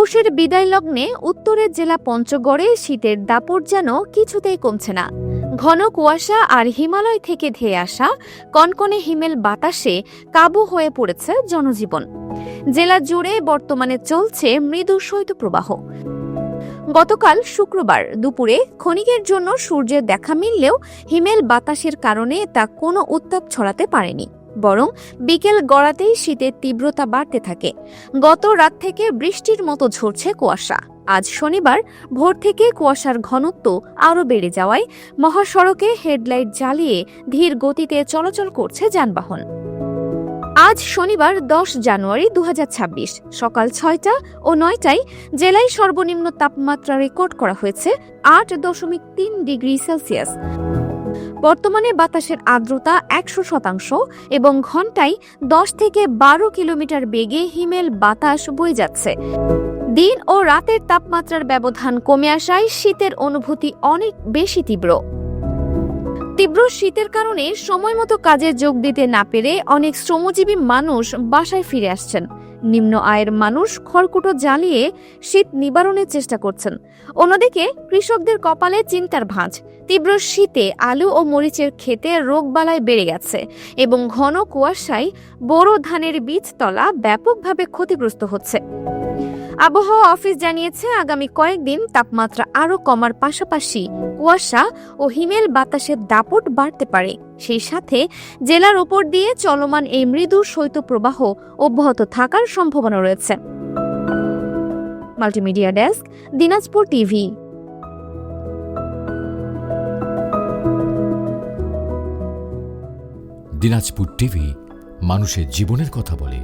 পৌষের বিদায় লগ্নে উত্তরের জেলা পঞ্চগড়ে শীতের দাপট যেন কিছুতেই কমছে না। ঘন কুয়াশা আর হিমালয় থেকে ধেয়ে আসা কনকনে হিমেল বাতাসে কাবু হয়ে পড়েছে জনজীবন। জেলা জুড়ে বর্তমানে চলছে মৃদু শৈত্যপ্রবাহ। গতকাল শুক্রবার দুপুরে ক্ষণিকের জন্য সূর্যের দেখা মিললেও হিমেল বাতাসের কারণে তা কোনো উত্তাপ ছড়াতে পারেনি, বরং বিকেল গড়াতেই শীতের তীব্রতা বাড়তে থাকে। গত রাত থেকে বৃষ্টির মতো ঝরছে কুয়াশা। আজ শনিবার ভোর থেকে কুয়াশার ঘনত্ব আরও বেড়ে যাওয়ায় মহাসড়কে হেডলাইট জ্বালিয়ে ধীর গতিতে চলাচল করছে যানবাহন। আজ শনিবার 10 জানুয়ারি 2026 সকাল 6টা ও 9টায় জেলায় সর্বনিম্ন তাপমাত্রা রেকর্ড করা হয়েছে 8.3 ডিগ্রি সেলসিয়াস। বর্তমানে বাতাসের আর্দ্রতা 100% এবং ঘন্টায় 10 থেকে 12 কিলোমিটার বেগে হিমেল বাতাস বয়ে যাচ্ছে। দিন ও রাতের তাপমাত্রার ব্যবধান কমে আসায় শীতের অনুভূতি অনেক বেশি তীব্র শীতের কারণে সময়মতো কাজে যোগ দিতে না পেরে অনেক শ্রমজীবী মানুষ বাসায় ফিরে আসছেন। নিম্ন আয়ের মানুষ খড়কুটো জ্বালিয়ে শীত নিবারণের চেষ্টা করছেন। অন্যদিকে কৃষকদের কপালে চিন্তার ভাঁজ। তীব্র শীতে আলু ও মরিচের ক্ষেতে রোগবালাই বেড়ে গেছে এবং ঘন কুয়াশায় বোরো ধানের বীজতলা ব্যাপকভাবে ক্ষতিগ্রস্ত হচ্ছে। আবহাওয়া অফিস জানিয়েছে, আগামী কয়েকদিন তাপমাত্রা আরও কমার পাশাপাশি কুয়াশা ও হিমেল বাতাসের দাপট বাড়তে পারে। সেই সাথে জেলার ওপর দিয়ে চলমান এই মৃদু শৈত্যপ্রবাহ অব্যাহত থাকার সম্ভাবনা রয়েছে। Multimedia desk, Dinajpur TV. Dinajpur TV মানুষের জীবনের কথা বলে।